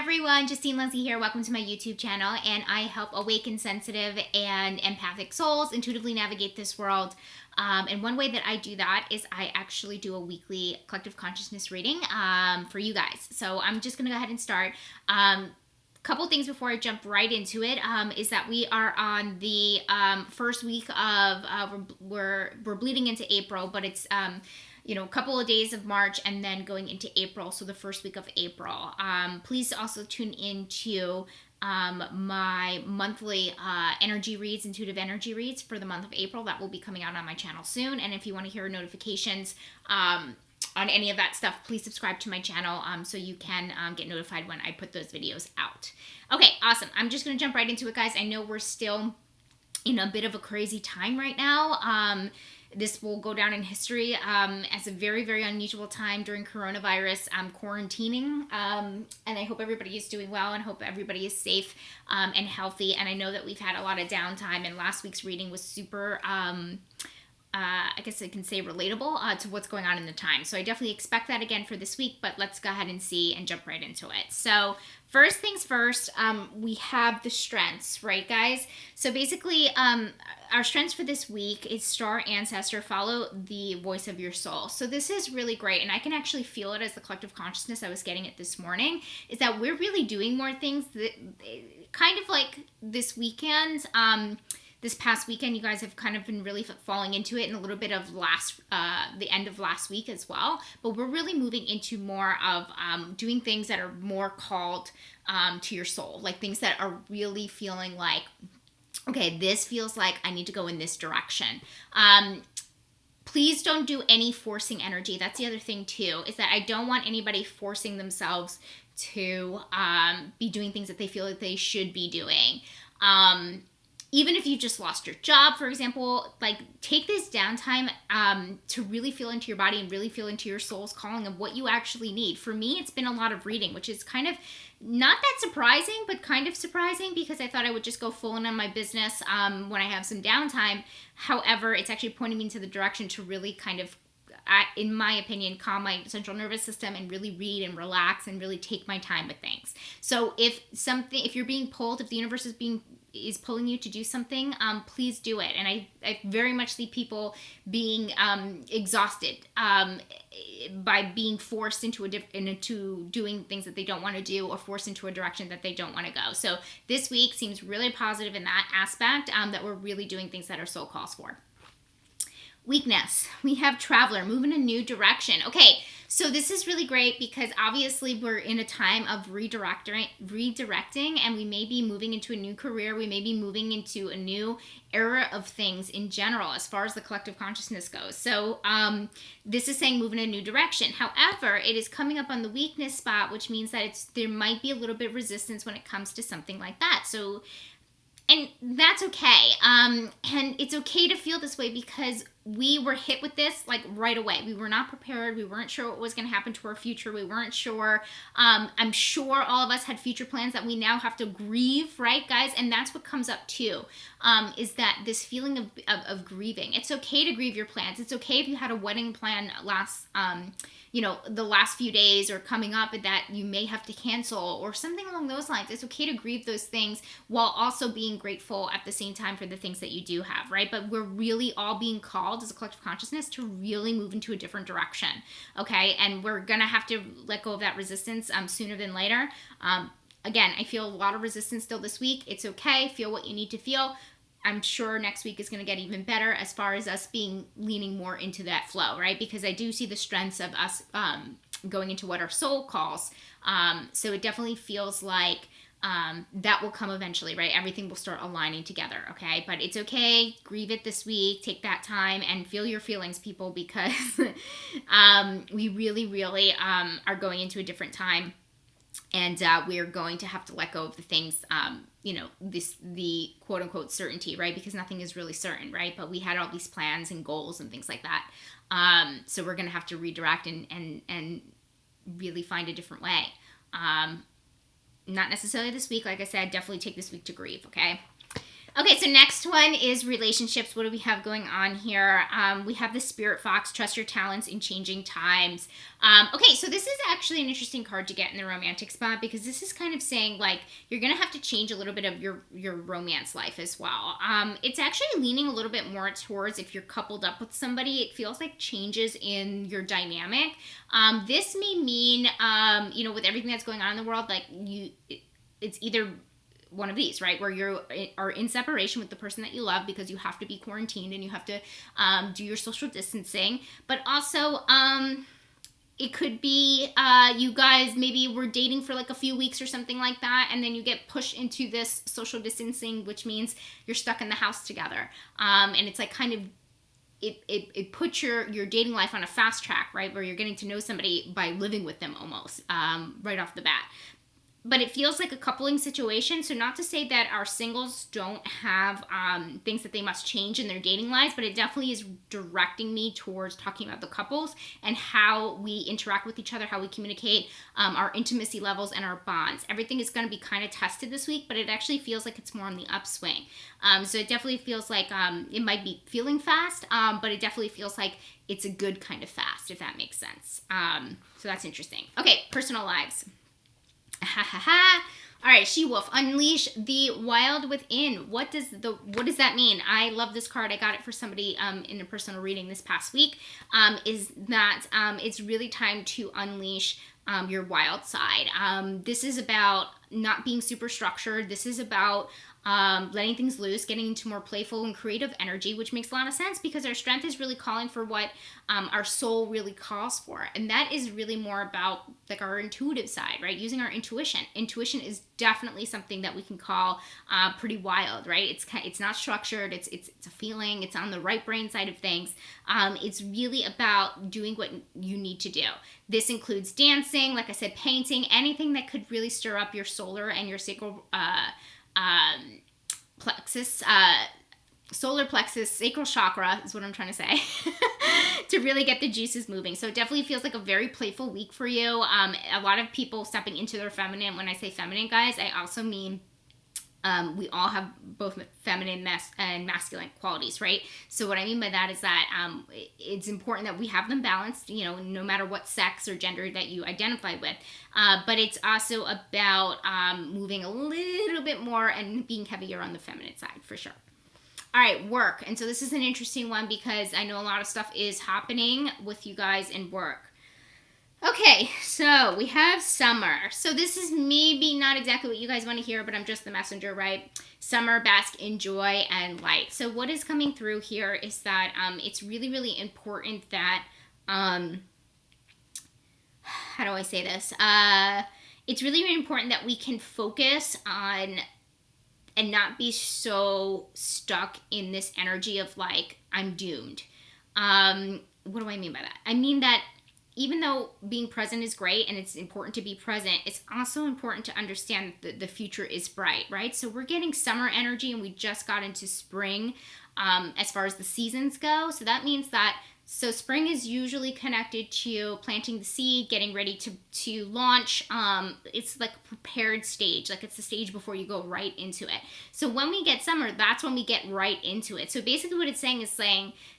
everyone, Justine Lindsay here. Welcome to my YouTube channel, and I help awakened, sensitive, and empathic souls intuitively navigate this world. And one way that I do that is I actually do a weekly collective consciousness reading for you guys. So I'm just going to go ahead and start. Couple things before I jump right into it is that we are on the first week of we're bleeding into April, but it's a couple of days of March and then going into April, so the first week of April. Please also tune into my monthly energy reads, intuitive energy reads for the month of April. That will be coming out on my channel soon. And if you want to hear notifications on any of that stuff, please subscribe to my channel so you can get notified when I put those videos out. Okay, awesome. I'm just going to jump right into it, guys. I know we're still in a bit of a crazy time right now. This will go down in history as a very, very unusual time during coronavirus quarantining. And I hope everybody is doing well and hope everybody is safe and healthy. And I know that we've had a lot of downtime, and last week's reading was super I guess I can say relatable to what's going on in the time. So I definitely expect that again for this week, but let's go ahead and see and jump right into it. So first things first, we have the strengths, right, guys? So basically, our strengths for this week is Star Ancestor, follow the voice of your soul. So this is really great, and I can actually feel it as the collective consciousness. I was getting it this morning, is that we're really doing more things that kind of like this weekend. This past weekend, you guys have kind of been really falling into it, and a little bit of the end of last week as well. But we're really moving into more of doing things that are more called to your soul, like things that are really feeling like, okay, this feels like I need to go in this direction. Please don't do any forcing energy. That's the other thing too, is that I don't want anybody forcing themselves to be doing things that they feel like they should be doing. Even if you just lost your job, for example, like take this downtime to really feel into your body and really feel into your soul's calling of what you actually need. For me, it's been a lot of reading, which is kind of not that surprising, but kind of surprising because I thought I would just go full in on my business when I have some downtime. However, it's actually pointing me into the direction to really kind of, in my opinion, calm my central nervous system and really read and relax and really take my time with things. So if you're being pulled, if the universe is pulling you to do something, please do it. And I very much see people being exhausted by being forced into doing things that they don't want to do, or forced into a direction that they don't want to go. So this week seems really positive in that aspect, that we're really doing things that our soul calls for. Weakness, we have Traveler, move in a new direction. Okay, so this is really great because obviously we're in a time of redirecting, and we may be moving into a new career. We may be moving into a new era of things in general as far as the collective consciousness goes. So this is saying move in a new direction. However, it is coming up on the weakness spot, which means that there might be a little bit of resistance when it comes to something like that. So, and that's okay. And it's okay to feel this way because we were hit with this like right away. We were not prepared. We weren't sure what was going to happen to our future. We weren't sure. I'm sure all of us had future plans that we now have to grieve, right, guys? And that's what comes up too, is that this feeling of grieving. It's okay to grieve your plans. It's okay if you had a wedding plan the last few days or coming up that you may have to cancel or something along those lines. It's okay to grieve those things while also being grateful at the same time for the things that you do have, right? But we're really all being called as a collective consciousness to really move into a different direction, okay? And we're gonna have to let go of that resistance sooner than later. Again, I feel a lot of resistance still this week. It's okay, feel what you need to feel. I'm sure next week is going to get even better as far as us leaning more into that flow, right? Because I do see the strengths of us going into what our soul calls. So it definitely feels like that will come eventually, right? Everything will start aligning together, okay? But it's okay. Grieve it this week. Take that time and feel your feelings, people, because we really, really are going into a different time. And we're going to have to let go of the things, the quote unquote certainty, right? Because nothing is really certain, right? But we had all these plans and goals and things like that. So we're going to have to redirect and really find a different way. Not necessarily this week. Like I said, definitely take this week to grieve, okay? Okay, so next one is relationships. What do we have going on here? We have the Spirit Fox, trust your talents in changing times. Okay, so this is actually an interesting card to get in the romantic spot because this is kind of saying like you're gonna have to change a little bit of your romance life as well. It's actually leaning a little bit more towards if you're coupled up with somebody, it feels like changes in your dynamic. This may mean, with everything that's going on in the world, like it's either one of these, right? Where you are in separation with the person that you love because you have to be quarantined and you have to do your social distancing. But also, it could be you guys maybe were dating for like a few weeks or something like that, and then you get pushed into this social distancing, which means you're stuck in the house together. And it's like kind of it puts your dating life on a fast track, right? Where you're getting to know somebody by living with them almost right off the bat. But it feels like a coupling situation. So not to say that our singles don't have things that they must change in their dating lives, but it definitely is directing me towards talking about the couples and how we interact with each other, how we communicate, our intimacy levels, and our bonds. Everything is going to be kind of tested this week, but it actually feels like it's more on the upswing. So it definitely feels like it might be feeling fast, but it definitely feels like it's a good kind of fast, if that makes sense. So that's interesting. Okay, personal lives. Ha ha ha. All right, She-Wolf, unleash the wild within. What does that mean? I love this card. I got it for somebody in a personal reading this past week. Is that it's really time to unleash your wild side. This is about not being super structured. This is about letting things loose, getting into more playful and creative energy, which makes a lot of sense because our strength is really calling for what our soul really calls for. And that is really more about like our intuitive side, right? Using our intuition. Intuition is definitely something that we can call pretty wild, right? It's not structured. It's a feeling. It's on the right brain side of things. It's really about doing what you need to do. This includes dancing, like I said, painting, anything that could really stir up your solar and your sacral plexus, solar plexus, sacral chakra is what I'm trying to say, to really get the juices moving. So it definitely feels like a very playful week for you. A lot of people stepping into their feminine. When I say feminine, guys, I also mean we all have both feminine and masculine qualities, right? So what I mean by that is that it's important that we have them balanced, no matter what sex or gender that you identify with. But it's also about moving a little bit more and being heavier on the feminine side, for sure. All right, work. And so this is an interesting one because I know a lot of stuff is happening with you guys in work. Okay, so we have summer. So this is maybe not exactly what you guys want to hear, but I'm just the messenger, right? Summer, bask in joy and light. So what is coming through here is that it's really, really important that, how do I say this? It's really, really important that we can focus on and not be so stuck in this energy of like, I'm doomed. What do I mean by that? I mean that even though being present is great and it's important to be present, it's also important to understand that the future is bright, right? So we're getting summer energy and we just got into spring as far as the seasons go. So that means that spring is usually connected to planting the seed, getting ready to launch. It's like a prepared stage, like it's the stage before you go right into it. So when we get summer, that's when we get right into it. So basically what it's saying is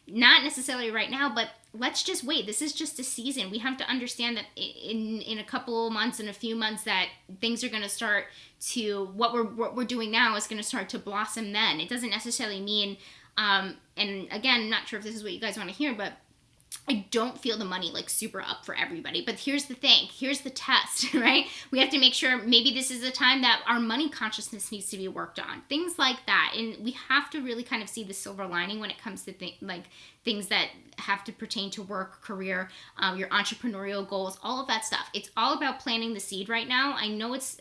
not necessarily right now, but let's just wait. This is just a season. We have to understand that in a couple months, in a few months, that things are going to start to, what we're doing now is going to start to blossom then. It doesn't necessarily mean, and again, I'm not sure if this is what you guys want to hear, but I don't feel the money like super up for everybody. But here's the thing. Here's the test, right? We have to make sure maybe this is a time that our money consciousness needs to be worked on. Things like that. And we have to really kind of see the silver lining when it comes to things that have to pertain to work, career, your entrepreneurial goals, all of that stuff. It's all about planting the seed right now. I know it's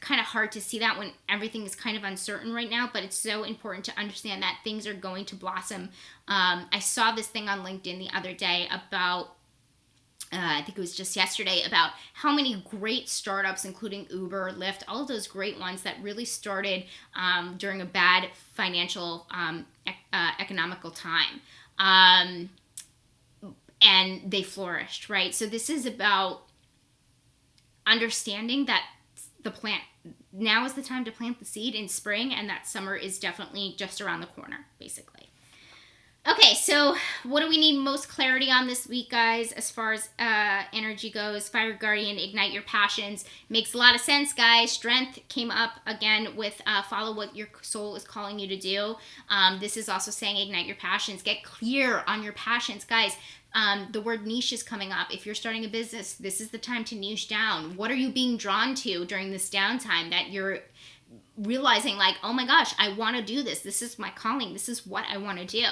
kind of hard to see that when everything is kind of uncertain right now, but it's so important to understand that things are going to blossom. I saw this thing on LinkedIn the other day about, I think it was just yesterday, about how many great startups, including Uber, Lyft, all of those great ones that really started during a bad financial, economical time. And they flourished, right? So this is about understanding that the plant. Now is the time to plant the seed in spring, and that summer is definitely just around the corner, basically. Okay, so what do we need most clarity on this week, guys, as far as energy goes? Fire Guardian, ignite your passions. Makes a lot of sense, guys. Strength came up again with follow what your soul is calling you to do. This is also saying ignite your passions. Get clear on your passions, guys. The word niche is coming up. If you're starting a business, this is the time to niche down. What are you being drawn to during this downtime that you're realizing, like, oh my gosh, I want to do this. This is my calling. This is what I want to do.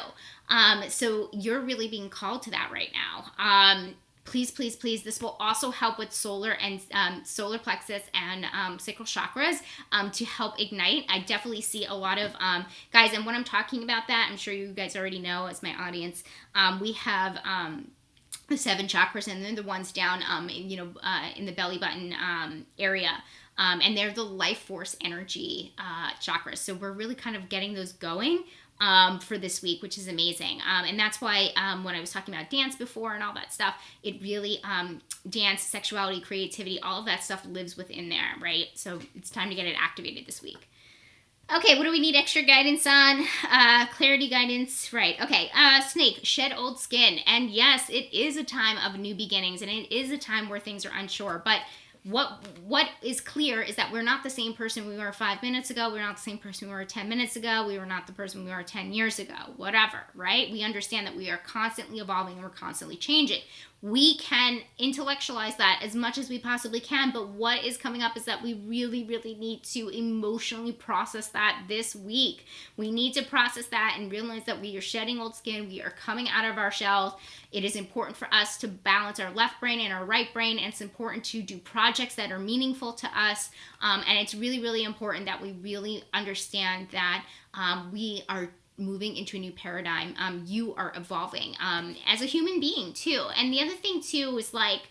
So you're really being called to that right now. Please, please, please. This will also help with solar and solar plexus and sacral chakras to help ignite. I definitely see a lot of guys, and when I'm talking about that, I'm sure you guys already know as my audience, we have the 7 chakras, and they're the ones down, in the belly button area. And they're the life force energy chakras. So we're really kind of getting those going for this week, which is amazing. And that's why when I was talking about dance before and all that stuff, it really, dance, sexuality, creativity, all of that stuff lives within there, right? So it's time to get it activated this week. Okay, what do we need extra guidance on? Clarity guidance, right. Okay, Snake, shed old skin. And yes, it is a time of new beginnings, and it is a time where things are unsure, but what is clear is that we're not the same person we were 5 minutes ago. We're not the same person we were 10 minutes ago. We were not the person we were 10 years ago, whatever, right? We understand that we are constantly evolving and we're constantly changing. We can intellectualize that as much as we possibly can, but what is coming up is that we really, really need to emotionally process that this week. We need to process that and realize that we are shedding old skin. We are coming out of our shells. It is important for us to balance our left brain and our right brain, and it's important to do projects that are meaningful to us, and it's really, really important that we really understand that we are moving into a new paradigm. You are evolving as a human being too. And the other thing too is like,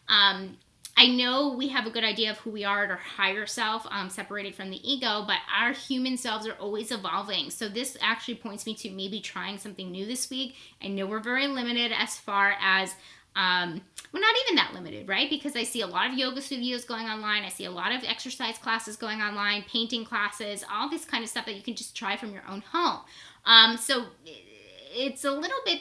I know we have a good idea of who we are at our higher self, separated from the ego, but our human selves are always evolving. So this actually points me to maybe trying something new this week. I know we're very limited as far as we're not even that limited, right? Because I see a lot of yoga studios going online. I see a lot of exercise classes going online, painting classes, all this kind of stuff that you can just try from your own home. So it's a little bit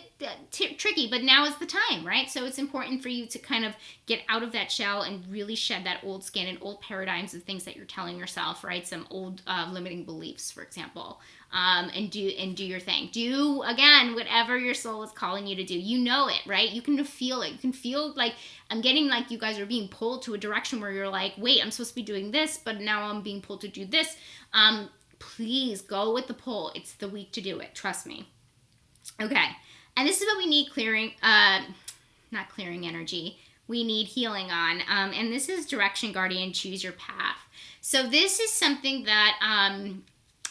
tricky, but now is the time, right? So it's important for you to kind of get out of that shell and really shed that old skin and old paradigms of things that you're telling yourself, right? Some old limiting beliefs, for example, and do your thing. Do, again, whatever your soul is calling you to do. You know it, right? You can feel it. You can feel like, I'm getting like you guys are being pulled to a direction where you're like, wait, I'm supposed to be doing this, but now I'm being pulled to do this. Please go with the pull. It's the week to do it. Trust me. Okay. And this is what we need clearing, not clearing energy. We need healing on. And this is Direction Guardian, choose your path. So this is something that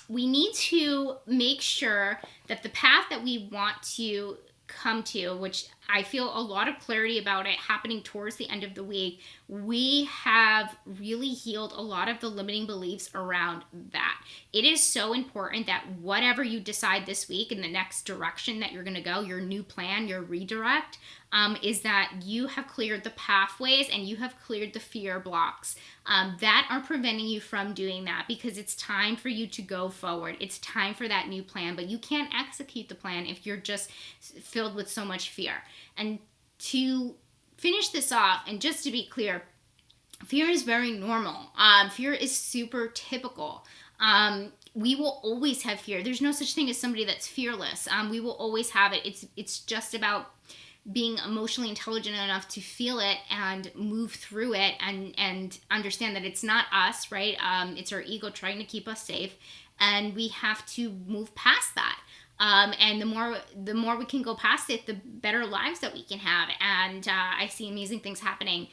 we need to make sure that the path that we want to come to, which I feel a lot of clarity about it happening towards the end of the week, we have really healed a lot of the limiting beliefs around that. It is so important that whatever you decide this week in the next direction that you're going to go, your new plan, your redirect, is that you have cleared the pathways and you have cleared the fear blocks that are preventing you from doing that, because it's time for you to go forward. It's time for that new plan, but you can't execute the plan if you're just filled with so much fear. And to finish this off, and just to be clear, fear is very normal. Fear is super typical. We will always have fear. There's no such thing as somebody that's fearless. We will always have it. It's just about being emotionally intelligent enough to feel it and move through it and understand that it's not us, right? It's our ego trying to keep us safe, and we have to move past that. And the more we can go past it, the better lives that we can have. And I see amazing things happening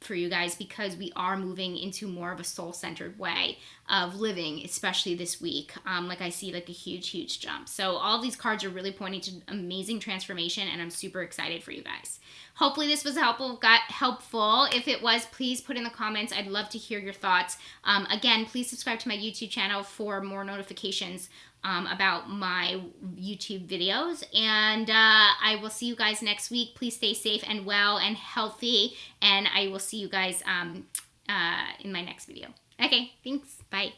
for you guys, because we are moving into more of a soul-centered way of living, especially this week. Like I see like a huge jump. So all these cards are really pointing to amazing transformation, and I'm super excited for you guys. Hopefully this was helpful. If it was, please put in the comments. I'd love to hear your thoughts. Again, please subscribe to my YouTube channel for more notifications about my YouTube videos, and I will see you guys next week. Please stay safe and well and healthy, and I will see you guys in my next video. Okay, thanks. Bye.